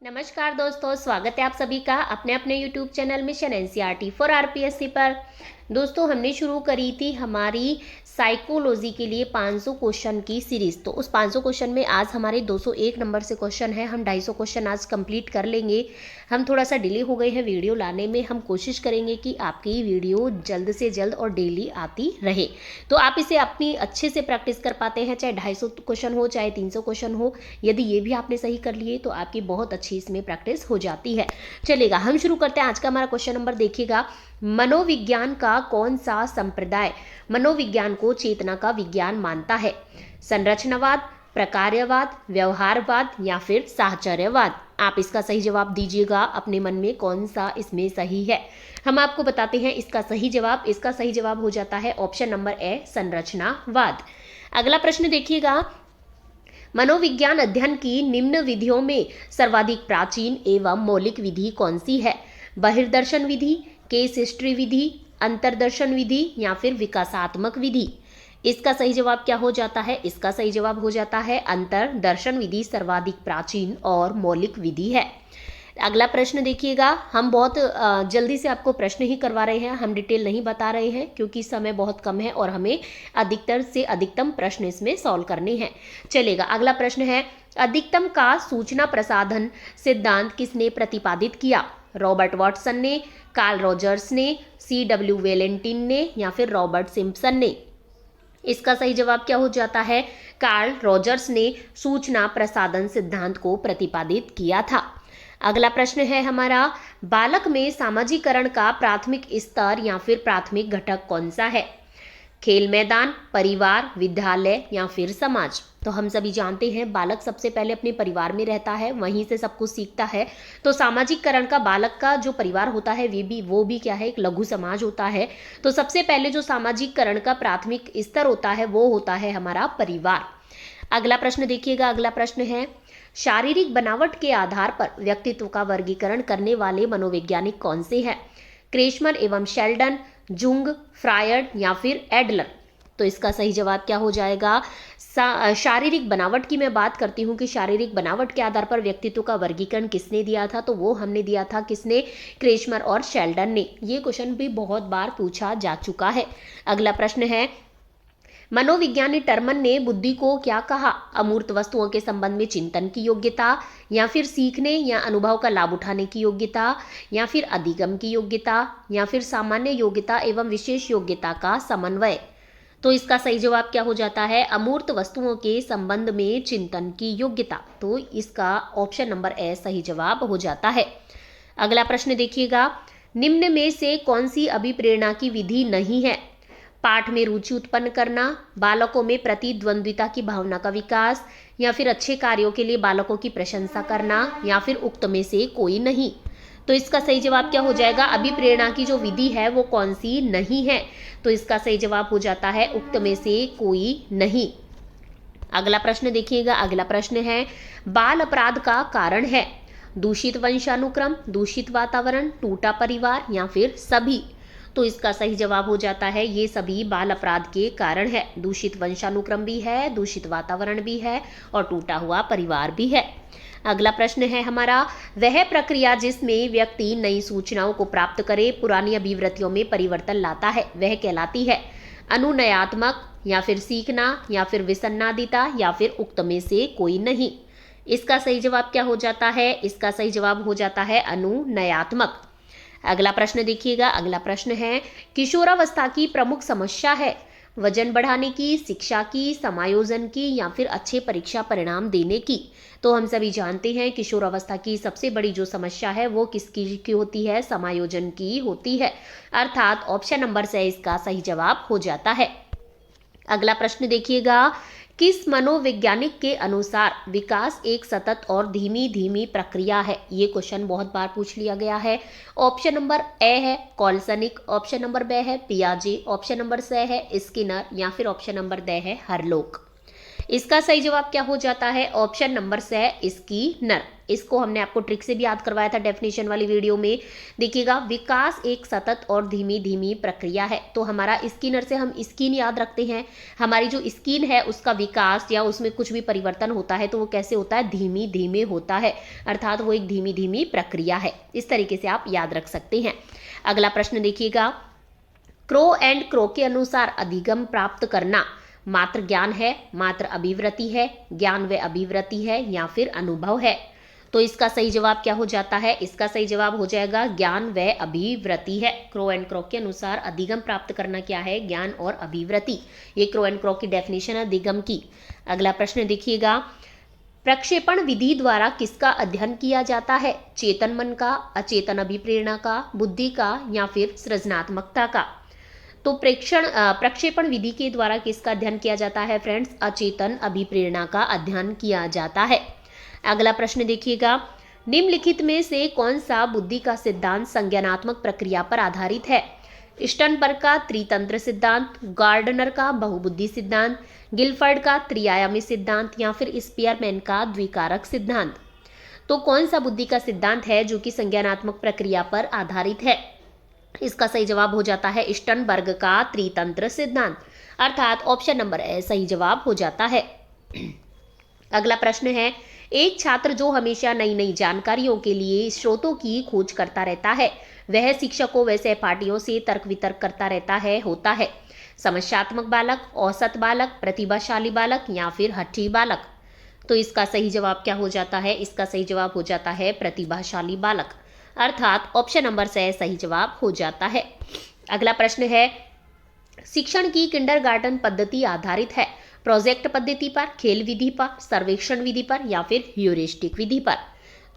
नमस्कार दोस्तों, स्वागत है आप सभी का अपने अपने YouTube channel mission NCERT for RPSC पर। दोस्तों, हमने शुरू करी थी हमारी साइकोलॉजी के लिए 500 क्वेश्चन की सीरीज। तो उस 500 क्वेश्चन में आज हमारे 201 नंबर से क्वेश्चन है। हम 250 क्वेश्चन आज कंप्लीट कर लेंगे। हम थोड़ा सा डिले हो गए हैं वीडियो लाने में। हम कोशिश करेंगे कि आपकी वीडियो जल्द से जल्द और डेली आती रहे, तो आप इसे अपनी अच्छे से प्रैक्टिस कर पाते हैं, चाहे 250 क्वेश्चन हो चाहे 300 क्वेश्चन हो। यदि ये भी आपने सही कर लिए तो आपकी बहुत अच्छी इसमें प्रैक्टिस हो जाती है। चलेगा, हम शुरू करते हैं। आज का हमारा क्वेश्चन नंबर देखिएगा, मनोविज्ञान का कौन सा संप्रदाय मनोविज्ञान को चेतना का विज्ञान मानता है? संरचनावाद, प्रकार्यवाद, व्यवहारवाद या फिर साहचर्यवाद? आप इसका सही जवाब दीजिएगा अपने मन में, कौन सा इसमें सही है। हम आपको बताते हैं इसका सही जवाब। इसका सही जवाब हो जाता है ऑप्शन नंबर ए, संरचनावाद। अगला प्रश्न देखिएगा, मनोविज्ञान अध्ययन की निम्न विधियों में सर्वाधिक प्राचीन एवं मौलिक विधि कौन सी है? बहिर्दर्शन विधि, केस हिस्ट्री विधि, अंतर्दर्शन विधि या फिर विकासात्मक विधि? इसका सही जवाब क्या हो जाता है? इसका सही जवाब हो जाता है अंतर्दर्शन विधि सर्वाधिक प्राचीन और मौलिक विधि है। अगला प्रश्न देखिएगा, हम बहुत जल्दी से आपको प्रश्न ही करवा रहे हैं, हम डिटेल नहीं बता रहे हैं क्योंकि समय बहुत कम है और हमें अधिकतर से अधिकतम प्रश्न इसमें सॉल्व करने हैं। चलेगा, अगला प्रश्न है, अधिकतम का सूचना प्रसाधन सिद्धांत किसने प्रतिपादित किया? रॉबर्ट वाटसन ने, कार्ल रॉजर्स ने, CW वेलेंटिन ने या फिर रॉबर्ट सिम्पसन ने? इसका सही जवाब क्या हो जाता है? कार्ल रॉजर्स ने सूचना प्रसाधन सिद्धांत को प्रतिपादित किया था। अगला प्रश्न है हमारा, बालक में सामाजिकरण का प्राथमिक स्तर या फिर प्राथमिक घटक कौन सा है? खेल मैदान, परिवार, विद्यालय या फिर समाज? तो हम सभी जानते हैं बालक सबसे पहले अपने परिवार में रहता है, वहीं से सब कुछ सीखता है। तो सामाजिकरण का बालक का जो परिवार होता है वो भी क्या है? एक लघु समाज होता है। तो सबसे पहले जो सामाजिकरण का प्राथमिक स्तर होता है वो होता है हमारा परिवार। अगला प्रश्न देखिएगा, अगला प्रश्न है, शारीरिक बनावट के आधार पर व्यक्तित्व का वर्गीकरण करने वाले मनोवैज्ञानिक कौन से हैं? क्रेशमर एवं शेल्डन, जुंग, फ्रायड या फिर एडलर? तो इसका सही जवाब क्या हो जाएगा? शारीरिक बनावट की मैं बात करती हूँ कि शारीरिक बनावट के आधार पर व्यक्तित्व का वर्गीकरण किसने दिया था? तो वो हमने दिया था किसने? क्रेशमर और शेल्डन ने। ये क्वेश्चन भी बहुत बार पूछा जा चुका है। अगला प्रश्न है, मनोविज्ञानी टर्मन ने बुद्धि को क्या कहा? अमूर्त वस्तुओं के संबंध में चिंतन की योग्यता या फिर सीखने या अनुभव का लाभ उठाने की योग्यता या फिर अधिगम की योग्यता या फिर सामान्य योग्यता एवं विशेष योग्यता का समन्वय? तो इसका सही जवाब क्या हो जाता है? अमूर्त वस्तुओं के संबंध में चिंतन की योग्यता। तो इसका ऑप्शन नंबर ए सही जवाब हो जाता है। अगला प्रश्न देखिएगा, निम्न में से कौन सी अभिप्रेरणा की विधि नहीं है? पाठ में रुचि उत्पन्न करना, बालकों में प्रतिद्वंद्विता की भावना का विकास या फिर अच्छे कार्यों के लिए बालकों की प्रशंसा करना या फिर उक्त में से कोई नहीं? तो इसका सही जवाब क्या हो जाएगा? अभिप्रेरणा की जो विधि है वो कौन सी नहीं है? तो इसका सही जवाब हो जाता है उक्त में से कोई नहीं। अगला प्रश्न देखिएगा, अगला प्रश्न है, बाल अपराध का कारण है? दूषित वंशानुक्रम, दूषित वातावरण, टूटा परिवार या फिर सभी? तो इसका सही जवाब हो जाता है ये सभी बाल अपराध के कारण है। दूषित वंशानुक्रम भी है, दूषित वातावरण भी है और टूटा हुआ परिवार भी है। अगला प्रश्न है हमारा, वह प्रक्रिया जिसमें व्यक्ति नई सूचनाओं को प्राप्त करे, पुरानी अभिवृत्तियों में परिवर्तन लाता है, वह कहलाती है? अनुनयात्मक या फिर सीखना या फिर विसन्नादिता या फिर उक्त में से कोई नहीं? इसका सही जवाब क्या हो जाता है? इसका सही जवाब हो जाता है अनुनयात्मक। अगला प्रश्न देखिएगा, अगला प्रश्न है, किशोरावस्था की प्रमुख समस्या है? वजन बढ़ाने की, शिक्षा की, समायोजन की या फिर अच्छे परीक्षा परिणाम देने की? तो हम सभी जानते हैं किशोरावस्था की सबसे बड़ी जो समस्या है वो किसकी की होती है? समायोजन की होती है। अर्थात ऑप्शन नंबर से इसका सही जवाब हो जाता है। अगला प्रश्न देखिएगा, किस मनोवैज्ञानिक के अनुसार विकास एक सतत और धीमी धीमी प्रक्रिया है? ये क्वेश्चन बहुत बार पूछ लिया गया है। ऑप्शन नंबर ए है कॉल्सनिक, ऑप्शन नंबर बी है पियाजे, ऑप्शन नंबर सी है स्किनर या फिर ऑप्शन नंबर डी है हरलोक? इसका सही जवाब क्या हो जाता है? ऑप्शन नंबर से है स्कीनर। इसको हमने आपको ट्रिक से भी याद करवाया था डेफिनेशन वाली वीडियो में। देखिएगा, विकास एक सतत और धीमी धीमी प्रक्रिया है। तो हमारा स्कीनर से हम स्किन याद रखते हैं। हमारी जो स्किन है उसका विकास या उसमें कुछ भी परिवर्तन होता है तो वो कैसे होता है? धीमी धीमे होता है, अर्थात वो एक धीमी धीमी प्रक्रिया है। इस तरीके से आप याद रख सकते हैं। अगला प्रश्न देखिएगा, क्रो एंड क्रो के अनुसार अधिगम प्राप्त करना मात्र ज्ञान है, मात्र अभिवृत्ति है, ज्ञान व अभिवृत्ति है या फिर अनुभव है? तो इसका सही जवाब क्या हो जाता है? इसका सही जवाब हो जाएगा ज्ञान व अभिवृत्ति है। क्रो एंड क्रो के अनुसार अधिगम प्राप्त करना क्या है? ज्ञान और अभिवृत्ति। ये क्रो एंड क्रो की डेफिनेशन है अधिगम की। अगला प्रश्न देखिएगा, प्रक्षेपण विधि द्वारा किसका अध्ययन किया जाता है? चेतन मन का, अचेतन अभिप्रेरणा का, बुद्धि का या फिर सृजनात्मकता का? तो प्रक्षेपण विधि के द्वारा किसका अध्ययन किया जाता है फ्रेंड्स? अचेतन अभिप्रेरणा का अध्ययन किया जाता है। अगला प्रश्न देखिएगा, निम्नलिखित में से कौन सा बुद्धि का सिद्धांत संज्ञानात्मक प्रक्रिया पर आधारित है? स्टर्नबर्ग का त्रितंत्र सिद्धांत, गार्डनर का बहुबुद्धि सिद्धांत, गिलफर्ड का त्रिआयामी सिद्धांत या फिर स्पीयरमैन का द्विकारक सिद्धांत? तो कौन सा बुद्धि का सिद्धांत है जो कि संज्ञानात्मक प्रक्रिया पर आधारित है? इसका सही जवाब हो जाता है स्टर्नबर्ग का त्रितंत्र सिद्धांत, अर्थात ऑप्शन नंबर ए सही जवाब हो जाता है। अगला प्रश्न है, एक छात्र जो हमेशा नई नई जानकारियों के लिए स्रोतों की खोज करता रहता है, वह शिक्षकों व सहपाठियों से तर्क वितर्क करता रहता है, होता है समस्यात्मक बालक, औसत बालक, प्रतिभाशाली बालक या फिर हठी बालक? तो इसका सही जवाब क्या हो जाता है? इसका सही जवाब हो जाता है प्रतिभाशाली बालक, अर्थात ऑप्शन नंबर से सही जवाब हो जाता है। अगला प्रश्न है, शिक्षण की किंडरगार्टन पद्धति आधारित है प्रोजेक्ट पद्धति पर, खेल विधि पर, सर्वेक्षण विधि पर या फिर ह्यूरिस्टिक विधि पर?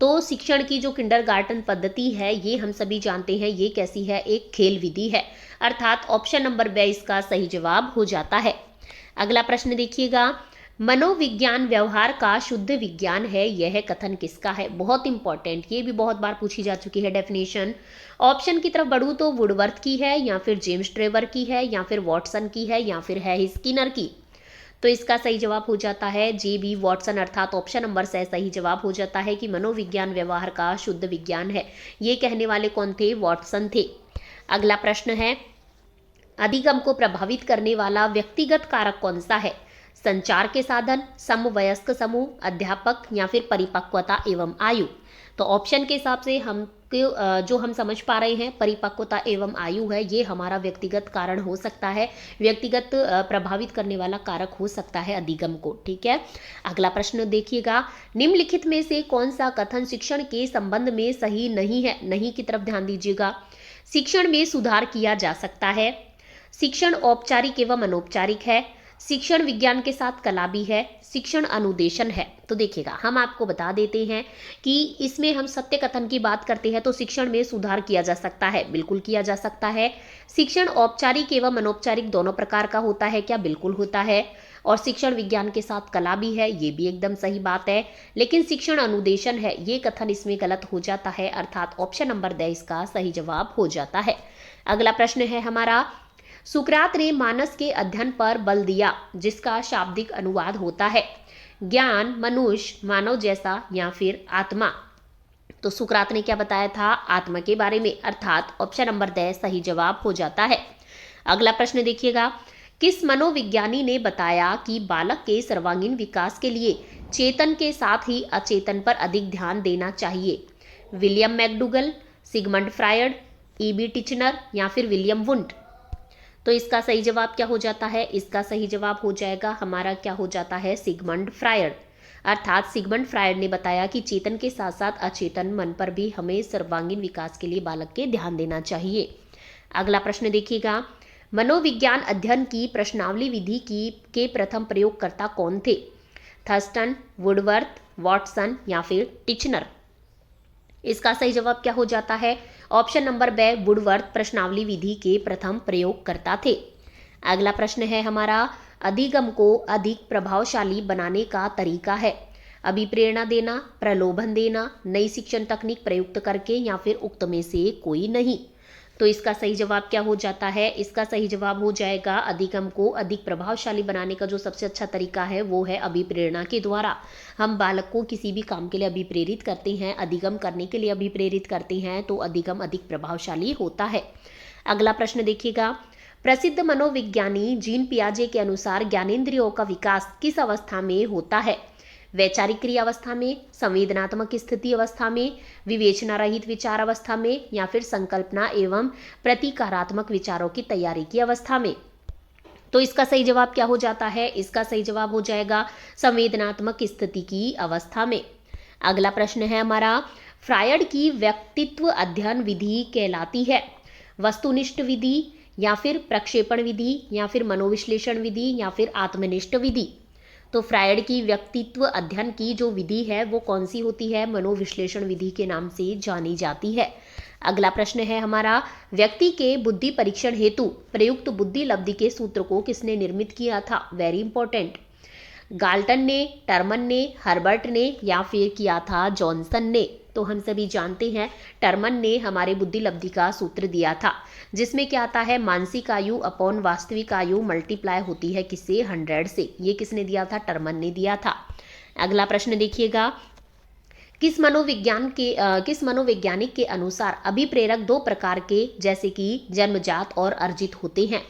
तो शिक्षण की जो किंडरगार्टन पद्धति है ये हम सभी जानते हैं ये कैसी है? एक खेल विधि है, अर्थात ऑप्शन नंबर बी इसका सही जवाब हो जाता है। अगला प्रश्न देखिएगा, मनोविज्ञान व्यवहार का शुद्ध विज्ञान है, यह कथन किसका है? बहुत इंपॉर्टेंट, ये भी बहुत बार पूछी जा चुकी है डेफिनेशन। ऑप्शन की तरफ बढ़ूं तो वुडवर्थ की है या फिर जेम्स ट्रेवर की है या फिर वॉटसन की है या फिर है स्किनर की? तो इसका सही जवाब हो जाता है जे बी वॉटसन, अर्थात ऑप्शन नंबर से सही जवाब हो जाता है कि मनोविज्ञान व्यवहार का शुद्ध विज्ञान है। ये कहने वाले कौन थे? वॉटसन थे। अगला प्रश्न है, अधिगम को प्रभावित करने वाला व्यक्तिगत कारक कौन सा है? संचार के साधन, समवयस्क समूह, अध्यापक या फिर परिपक्वता एवं आयु? तो ऑप्शन के हिसाब से हम जो हम समझ पा रहे हैं परिपक्वता एवं आयु है, ये हमारा व्यक्तिगत कारण हो सकता है, व्यक्तिगत प्रभावित करने वाला कारक हो सकता है अधिगम को। ठीक है, अगला प्रश्न देखिएगा, निम्नलिखित में से कौन सा कथन शिक्षण के संबंध में सही नहीं है? नहीं की तरफ ध्यान दीजिएगा। शिक्षण में सुधार किया जा सकता है, शिक्षण औपचारिक एवं अनौपचारिक है, शिक्षण विज्ञान के साथ कला भी है, शिक्षण अनुदेशन है। तो देखिएगा, हम आपको बता देते हैं कि इसमें हम सत्य कथन की बात करते हैं तो शिक्षण में सुधार किया जा सकता है, बिल्कुल किया जा सकता है। शिक्षण औपचारिक एवं अनौपचारिक दोनों प्रकार का होता है क्या? बिल्कुल होता है। और शिक्षण विज्ञान के साथ कला भी है, ये भी एकदम सही बात है। लेकिन शिक्षण अनुदेशन है, ये कथन इसमें गलत हो जाता है, अर्थात ऑप्शन नंबर द इसका सही जवाब हो जाता है। अगला प्रश्न है हमारा, सुकरात ने मानस के अध्ययन पर बल दिया, जिसका शाब्दिक अनुवाद होता है ज्ञान, मनुष्य, मानव जैसा या फिर आत्मा? तो सुकरात ने क्या बताया था? आत्मा के बारे में, अर्थात ऑप्शन नंबर द सही जवाब हो जाता है। अगला प्रश्न देखिएगा, किस मनोविज्ञानी ने बताया कि बालक के सर्वांगीण विकास के लिए चेतन के साथ ही अचेतन पर अधिक ध्यान देना चाहिए? William McDougall, Sigmund Freud, EB Titchener या फिर विलियम वुंट? तो इसका सही जवाब क्या हो जाता है? इसका सही जवाब हो जाएगा हमारा क्या हो जाता है? सिगमंड फ्रायड, अर्थात सिगमंड फ्रायड ने बताया कि चेतन के साथ साथ अचेतन मन पर भी हमें सर्वांगीण विकास के लिए बालक के ध्यान देना चाहिए। अगला प्रश्न देखिएगा, मनोविज्ञान अध्ययन की प्रश्नावली विधि के प्रथम प्रयोगकर्ता कौन थे? थर्स्टन, वुडवर्थ, वॉटसन या फिर टिचनर? इसका सही जवाब क्या हो जाता है? ऑप्शन नंबर बे वुडवर्थ प्रश्नावली विधि के प्रथम प्रयोगकर्ता थे। अगला प्रश्न है हमारा, अधिगम को अधिक प्रभावशाली बनाने का तरीका है अभिप्रेरणा देना, प्रलोभन देना, नई शिक्षण तकनीक प्रयुक्त करके या फिर उक्त में से कोई नहीं? तो इसका सही जवाब क्या हो जाता है? इसका सही जवाब हो जाएगा अधिगम को अधिक प्रभावशाली बनाने का जो सबसे अच्छा तरीका है वो है अभिप्रेरणा के द्वारा। हम बालक को किसी भी काम के लिए अभिप्रेरित करते हैं, अधिगम करने के लिए अभिप्रेरित करते हैं, तो अधिगम अधिक प्रभावशाली होता है। अगला प्रश्न देखिएगा, प्रसिद्ध मनोविज्ञानी जीन पियाजे के अनुसार ज्ञानेंद्रियों का विकास किस अवस्था में होता है? वैचारिक क्रिया अवस्था में, संवेदनात्मक स्थिति अवस्था में, विवेचना रहित विचार अवस्था में, या फिर संकल्पना एवं प्रतिकारात्मक विचारों की तैयारी की अवस्था में? तो इसका सही जवाब क्या हो जाता है? इसका सही जवाब हो जाएगा संवेदनात्मक स्थिति की अवस्था में। अगला प्रश्न है हमारा, फ्रायड की व्यक्तित्व अध्ययन विधि कहलाती है वस्तुनिष्ठ विधि, या फिर प्रक्षेपण विधि, या फिर मनोविश्लेषण विधि, या फिर आत्मनिष्ठ विधि? तो फ्रायड की व्यक्तित्व अध्ययन की जो विधि है वो कौन सी होती है? मनोविश्लेषण विधि के नाम से जानी जाती है। अगला प्रश्न है हमारा, व्यक्ति के बुद्धि परीक्षण हेतु प्रयुक्त बुद्धि लब्धि के सूत्र को किसने निर्मित किया था? Very important. गाल्टन ने, टर्मन ने, हर्बर्ट ने, या फिर किया था जॉनसन ने? तो हम सभी जानते हैं टर्मन ने हमारे बुद्धि लब्धि का सूत्र दिया था, जिसमें क्या आता है? मानसिक आयु अपॉन वास्तविक आयु मल्टीप्लाई होती है किससे? 100 से। ये किसने दिया था? टर्मन ने दिया था। अगला प्रश्न देखिएगा, किस मनोवैज्ञानिक के अनुसार अभिप्रेरक दो प्रकार के जैसे कि जन्मजात और अर्जित होते हैं?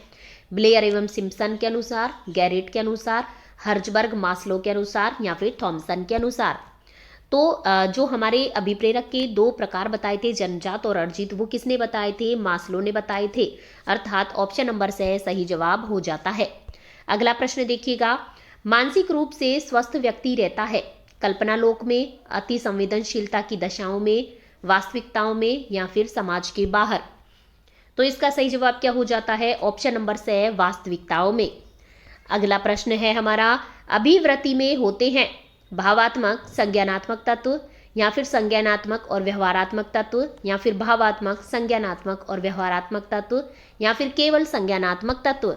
ब्लेयर एवं सिम्पसन के अनुसार, गैरेट के अनुसार, हर्जबर्ग मास्लो के अनुसार, या फिर थॉमसन के अनुसार? तो जो हमारे अभिप्रेरक के दो प्रकार बताए थे, जन्मजात और अर्जित, वो किसने बताए थे? मास्लो ने बताए थे। अर्थात ऑप्शन नंबर से सही जवाब हो जाता है। अगला प्रश्न देखिएगा, मानसिक रूप से स्वस्थ व्यक्ति रहता है कल्पना लोक में, अति संवेदनशीलता की दशाओं में, वास्तविकताओं में, या फिर समाज के बाहर? तो इसका सही जवाब क्या हो जाता है? ऑप्शन नंबर से वास्तविकताओं में। अगला प्रश्न है हमारा, अभिवृत्ति में होते हैं भावात्मक संज्ञानात्मक तत्व, या फिर संज्ञानात्मक और व्यवहारात्मक तत्व, या फिर भावात्मक संज्ञानात्मक और व्यवहारात्मक तत्व, या फिर केवल संज्ञानात्मक तत्व?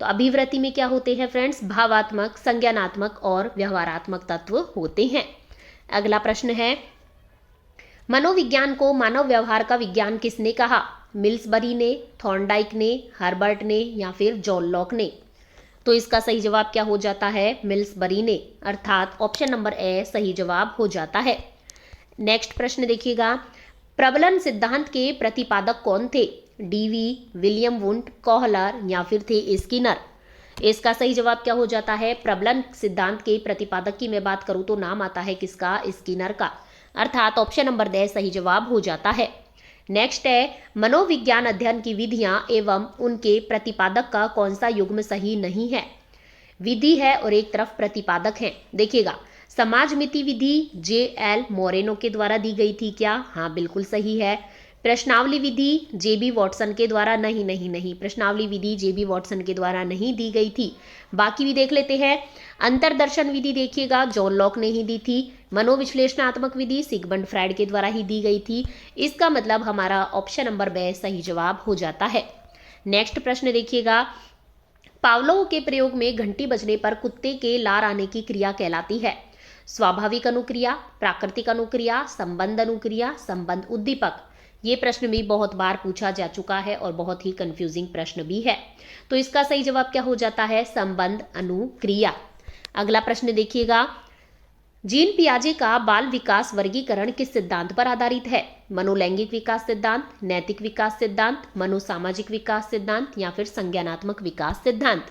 तो अभिवृत्ति में क्या होते हैं फ्रेंड्स? भावात्मक, संज्ञानात्मक और व्यवहारात्मक तत्व होते हैं। अगला प्रश्न है, मनोविज्ञान को मानव व्यवहार का विज्ञान किसने कहा? मिल्सबरी ने, थॉर्नडाइक ने, हर्बर्ट ने, या फिर जॉन लॉक ने? तो इसका सही जवाब क्या हो जाता है? मिल्सबरी ने। अर्थात ऑप्शन नंबर ए सही जवाब हो जाता है। नेक्स्ट प्रश्न देखिएगा, प्रबलन सिद्धांत के प्रतिपादक कौन थे? डीवी, विलियम वुंट, कोहलर, या फिर थे स्किनर? इसका सही जवाब क्या हो जाता है? प्रबलन सिद्धांत के प्रतिपादक की मैं बात करूं तो नाम आता है किसका? स्किनर का। अर्थात ऑप्शन नंबर ड सही जवाब हो जाता है। नेक्स्ट है, मनोविज्ञान अध्ययन की विधियां एवं उनके प्रतिपादक का कौन सा युग्म सही नहीं है? विधि है और एक तरफ प्रतिपादक है। देखिएगा, समाज मिति विधि जे.एल. मोरेनो के द्वारा दी गई थी क्या? हाँ, बिल्कुल सही है। प्रश्नावली विधि जे.बी. वॉटसन के द्वारा? नहीं, प्रश्नावली विधि जे.बी. वॉटसन के द्वारा नहीं दी गई थी। बाकी भी देख लेते हैं। अंतरदर्शन विधि देखिएगा, जॉन लॉक ने ही दी थी। मनोविश्लेषणात्मक विधि सिगमंड फ्रायड के द्वारा ही दी गई थी। इसका मतलब हमारा ऑप्शन नंबर बे सही जवाब हो जाता है। नेक्स्ट प्रश्न देखिएगा, पावलोव के प्रयोग में घंटी बजने पर कुत्ते के लार आने की क्रिया कहलाती है? स्वाभाविक अनुक्रिया, प्राकृतिक अनुक्रिया, संबंध अनुक्रिया, संबंध उद्दीपक? ये प्रश्न भी बहुत बार पूछा जा चुका है और बहुत ही कंफ्यूजिंग प्रश्न भी है। तो इसका सही जवाब क्या हो जाता है? संबंध अनुक्रिया। अगला प्रश्न देखिएगा, जीन पियाजे का बाल विकास वर्गीकरण किस सिद्धांत पर आधारित है? मनोलैंगिक विकास सिद्धांत, नैतिक विकास सिद्धांत, मनोसामाजिक विकास सिद्धांत, या फिर संज्ञानात्मक विकास सिद्धांत?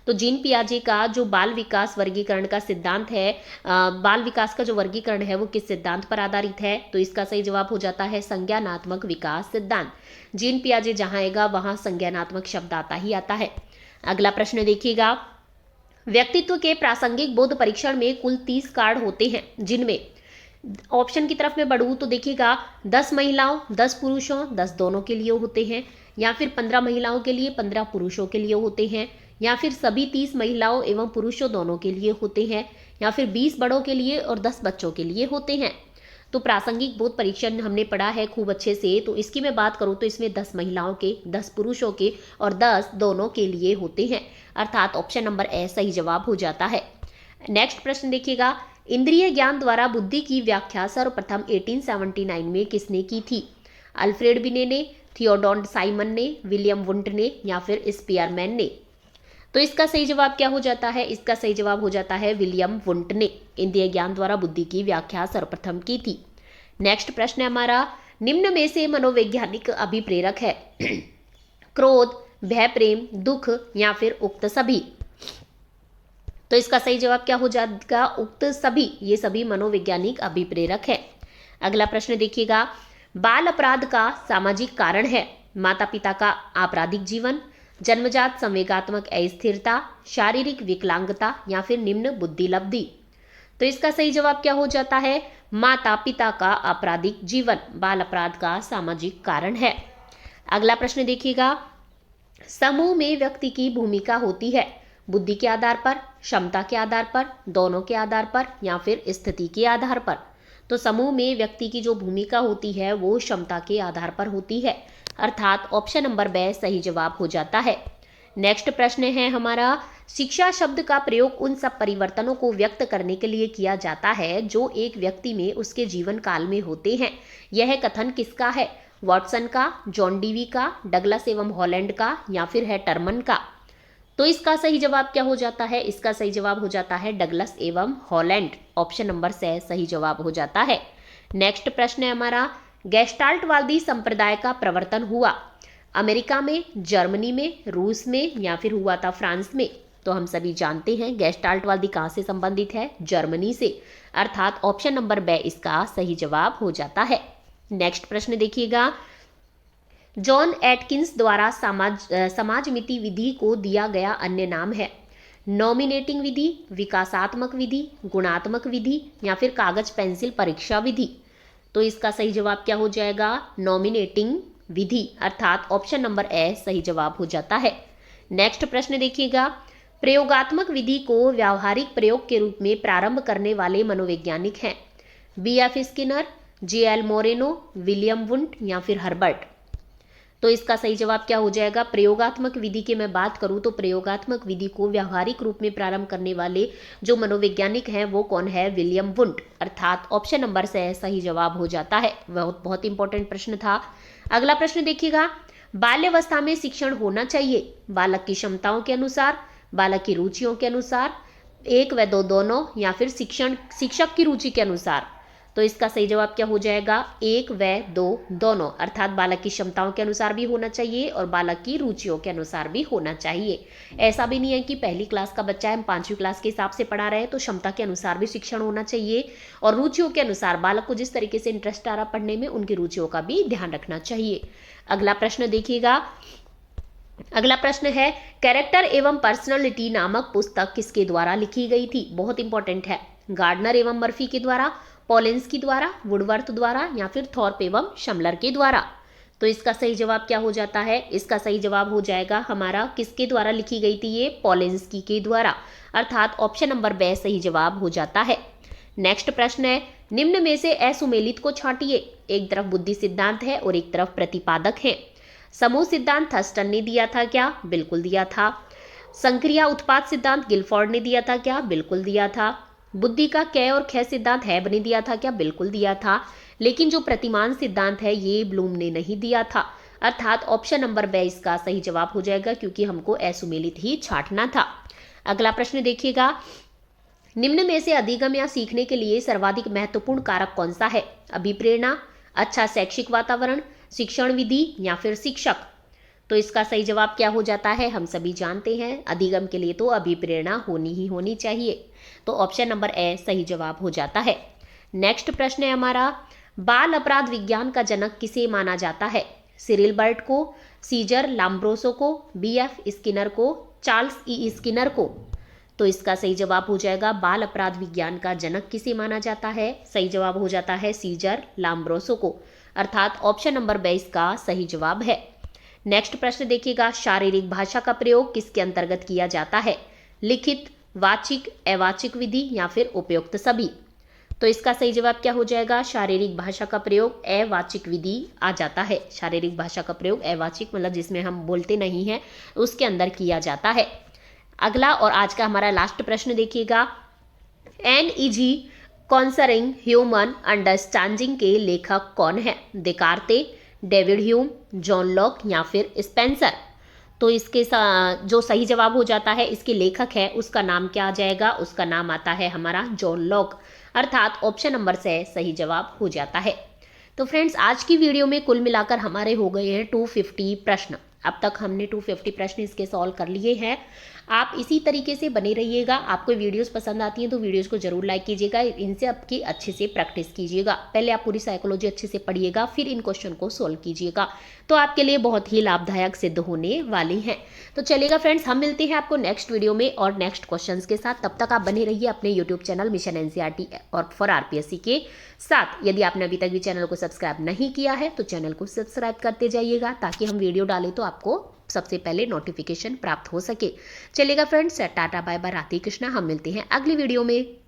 तो जीन पियाजे का जो बाल विकास वर्गीकरण का सिद्धांत है, बाल विकास का जो वर्गीकरण है वो किस सिद्धांत पर आधारित है? तो इसका सही जवाब हो जाता है संज्ञानात्मक विकास सिद्धांत। जीन पियाजे जहां आएगा वहां संज्ञानात्मक शब्द आता ही आता है। अगला प्रश्न देखिएगा, व्यक्तित्व के प्रासंगिक बोध परीक्षण में कुल 30 कार्ड होते हैं, जिनमें ऑप्शन की तरफ में बढ़ूँ तो देखिएगा 10 महिलाओं 10 पुरुषों 10 दोनों के लिए होते हैं, या फिर 15 महिलाओं के लिए 15 पुरुषों के लिए होते हैं, या फिर सभी 30 महिलाओं एवं पुरुषों दोनों के लिए होते हैं, या फिर 20 बड़ों के लिए और 10 बच्चों के लिए होते हैं। तो प्रासंगिक बोध परीक्षण हमने पढ़ा है खूब अच्छे से, तो इसकी मैं बात करूँ तो इसमें 10 महिलाओं के, 10 पुरुषों के और 10 दोनों के लिए होते हैं। अर्थात ऑप्शन नंबर ए सही जवाब हो जाता है। नेक्स्ट प्रश्न देखिएगा, इंद्रिय ज्ञान द्वारा बुद्धि की व्याख्या सर्वप्रथम 1879 में किसने की थी? अल्फ्रेड बिने ने, थियोडोर साइमन ने, विलियम वुंट ने या फिर स्पीयरमैन ने। तो इसका सही जवाब क्या हो जाता है? इसका सही जवाब हो जाता है विलियम वुंट ने। इंद्रिय ज्ञान द्वारा बुद्धि की व्याख्या सर्वप्रथम की थी। नेक्स्ट प्रश्न है हमारा, निम्न में से मनोवैज्ञानिक अभिप्रेरक है? क्रोध, भय, प्रेम, दुख या फिर उक्त सभी। तो इसका सही जवाब क्या हो जाएगा? उक्त सभी। ये सभी मनोवैज्ञानिक अभिप्रेरक है। अगला प्रश्न देखिएगा, बाल अपराध का सामाजिक कारण है? माता पिता का आपराधिक जीवन, जन्मजात संवेगात्मक अस्थिरता, शारीरिक विकलांगता या फिर निम्न बुद्धि लब्धि। तो इसका सही जवाब क्या हो जाता है? माता पिता का आपराधिक जीवन बाल अपराध का सामाजिक कारण है। अगला प्रश्न देखिएगा, समूह में व्यक्ति की भूमिका होती है बुद्धि के आधार पर, क्षमता के आधार पर, दोनों के आधार पर या फिर स्थिति के आधार पर। तो समूह में व्यक्ति की जो भूमिका होती है वो क्षमता के आधार पर होती है, अर्थात ऑप्शन नंबर बी सही जवाब हो जाता है। नेक्स्ट प्रश्न है हमारा, शिक्षा शब्द का प्रयोग उन सब परिवर्तनों को व्यक्त करने के लिए किया जाता है जो एक व्यक्ति में उसके जीवन काल में होते हैं। यह कथन किसका है? वॉटसन का, जॉन डीवी का, डगलस एवं हॉलैंड का या फिर है टर्मन का। तो इसका सही जवाब क्या हो जाता है? इसका सही जवाब हो जाता है डगलस एवं हॉलैंड। ऑप्शन नंबर से सही जवाब हो जाता है। नेक्स्ट प्रश्न है हमारा, गेस्टाल्टवादी संप्रदाय का प्रवर्तन हुआ अमेरिका में, जर्मनी में, रूस में या फिर हुआ था फ्रांस में। तो हम सभी जानते हैं गेस्टाल्टवादी कहाँ से संबंधित है? जर्मनी से, अर्थात ऑप्शन नंबर बी इसका सही जवाब हो जाता है। नेक्स्ट प्रश्न देखिएगा, जॉन एटकिंस द्वारा समाजमिति विधि को दिया गया अन्य नाम है? नॉमिनेटिंग विधि, विकासात्मक विधि, गुणात्मक विधि या फिर कागज पेंसिल परीक्षा विधि। तो इसका सही जवाब क्या हो जाएगा? नॉमिनेटिंग विधि, अर्थात ऑप्शन नंबर ए सही जवाब हो जाता है। नेक्स्ट प्रश्न देखिएगा, प्रयोगात्मक विधि को व्यावहारिक प्रयोग के रूप में प्रारंभ करने वाले मनोवैज्ञानिक हैं? B F. Skinner, J L. Moreno, William Wundt या फिर हर्बर्ट। तो इसका सही जवाब क्या हो जाएगा? प्रयोगात्मक विधि की मैं बात करूं तो प्रयोगात्मक विधि को व्यावहारिक रूप में प्रारंभ करने वाले जो मनोवैज्ञानिक हैं वो कौन है? विलियम वुंट, अर्थात ऑप्शन नंबर से सही जवाब हो जाता है। बहुत इंपॉर्टेंट प्रश्न था। अगला प्रश्न देखिएगा, बाल्यावस्था में शिक्षण होना चाहिए बालक की क्षमताओं के अनुसार, बालक की रुचियों के अनुसार, एक व दो दोनों या फिर शिक्षक की रुचि के अनुसार। तो इसका सही जवाब क्या हो जाएगा? एक व दो दोनों, अर्थात बालक की क्षमताओं के अनुसार भी होना चाहिए और बालक की रुचियों के अनुसार भी होना चाहिए। ऐसा भी नहीं है कि पहली क्लास का बच्चा है हम 5वीं क्लास के हिसाब से पढ़ा रहे हैं तो क्षमता के अनुसार भी शिक्षण होना चाहिए और रुचियों के अनुसार बालक को जिस तरीके से इंटरेस्ट आ रहा पढ़ने में उनकी रुचियों का भी ध्यान रखना चाहिए। अगला प्रश्न देखिएगा, अगला प्रश्न है, कैरेक्टर एवं पर्सनालिटी नामक पुस्तक किसके द्वारा लिखी गई थी? बहुत इंपॉर्टेंट है। गार्डनर एवं मर्फी के द्वारा, पोलेंस्की द्वारा, वुडवर्थ द्वारा या फिर थॉर्प एवं शमलर के द्वारा। तो इसका सही जवाब क्या हो जाता है? इसका सही जवाब हो जाएगा हमारा किसके द्वारा लिखी गई थी? ये पोलेंस्की के द्वारा, अर्थात ऑप्शन नंबर बी सही जवाब हो जाता है। नेक्स्ट प्रश्न है, निम्न में से असुमेलित को छांटिए। एक तरफ बुद्धि सिद्धांत है और एक तरफ प्रतिपादक है। समूह सिद्धांत थर्स्टन ने दिया था क्या? बिल्कुल दिया था। संक्रिया उत्पाद सिद्धांत गिलफोर्ड ने दिया था क्या? बिल्कुल दिया था। बुद्धि का कै और खे सिद्धांत हैब ने दिया था क्या? बिल्कुल दिया था। लेकिन जो प्रतिमान सिद्धांत है ये ब्लूम ने नहीं दिया था, अर्थात ऑप्शन नंबर बी इसका सही जवाब हो जाएगा क्योंकि हमको असुमेलित ही छांटना था। अगला प्रश्न देखिएगा, निम्न में से अधिगम या सीखने के लिए सर्वाधिक महत्वपूर्ण कारक कौन सा है? अभिप्रेरणा, अच्छा शैक्षिक वातावरण, शिक्षण विधि या फिर शिक्षक। तो इसका सही जवाब क्या हो जाता है? हम सभी जानते हैं अधिगम के लिए तो अभिप्रेरणा होनी ही होनी चाहिए। तो ऑप्शन नंबर ए सही जवाब हो जाता है। नेक्स्ट प्रश्न है हमारा, बाल अपराध विज्ञान का जनक किसे माना जाता है? सिरिल बर्ट को, सीजर लाम्ब्रोसो को, बी.एफ. स्किनर को, चार्ल्स ई. स्किनर को। तो इसका सही जवाब हो जाएगा बाल अपराध विज्ञान का जनक किसे माना जाता है? सही जवाब हो जाता है सीजर लाम्ब्रोसो को, अर्थात ऑप्शन नंबर 22 का सही जवाब है। नेक्स्ट प्रश्न देखिएगा, शारीरिक भाषा का प्रयोग किसके अंतर्गत किया जाता है? लिखित, वाचिक, अवाचिक विधि या फिर उपयुक्त सभी। तो इसका सही जवाब क्या हो जाएगा? शारीरिक भाषा का प्रयोग अवाचिक विधि आ जाता है। शारीरिक भाषा का प्रयोग अवाचिक मतलब जिसमें हम बोलते नहीं हैं उसके अंदर किया जाता है। अगला और आज का हमारा लास्ट प्रश्न देखिएगा, एन.ई.जी. कॉन्सरिंग ह्यूमन अंडरस्टैंडिंग के लेखक कौन है? देकार्ते, डेविड ह्यूम, जॉन लॉक या फिर स्पेंसर। तो इसके जो सही जवाब हो जाता है, इसके लेखक है, उसका नाम क्या आ जाएगा? उसका नाम आता है हमारा जॉन लॉक, अर्थात ऑप्शन नंबर से सही जवाब हो जाता है। तो फ्रेंड्स, आज की वीडियो में कुल मिलाकर हमारे हो गए हैं 250 प्रश्न। अब तक हमने 250 प्रश्न इसके सॉल्व कर लिए हैं। आप इसी तरीके से बने रहिएगा। आपको वीडियोस पसंद आती हैं तो वीडियोस को जरूर लाइक कीजिएगा, इनसे आपकी अच्छे से प्रैक्टिस कीजिएगा। पहले आप पूरी साइकोलॉजी अच्छे से पढ़िएगा, फिर इन क्वेश्चन को सोल्व कीजिएगा, तो आपके लिए बहुत ही लाभदायक सिद्ध होने वाली हैं। तो चलेगा फ्रेंड्स, हम मिलते हैं आपको नेक्स्ट वीडियो में और नेक्स्ट क्वेश्चन के साथ। तब तक आप बने रहिए अपने यूट्यूब चैनल मिशन एनसीईआरटी और फॉर आरपीएससी के साथ। यदि आपने अभी तक भी चैनल को सब्सक्राइब नहीं किया है तो चैनल को सब्सक्राइब करते जाइएगा, ताकि हम वीडियो डालें तो आपको सबसे पहले नोटिफिकेशन प्राप्त हो सके। चलेगा friends, tata bye bye, Radhe Krishna. हम मिलते हैं अगली वीडियो में।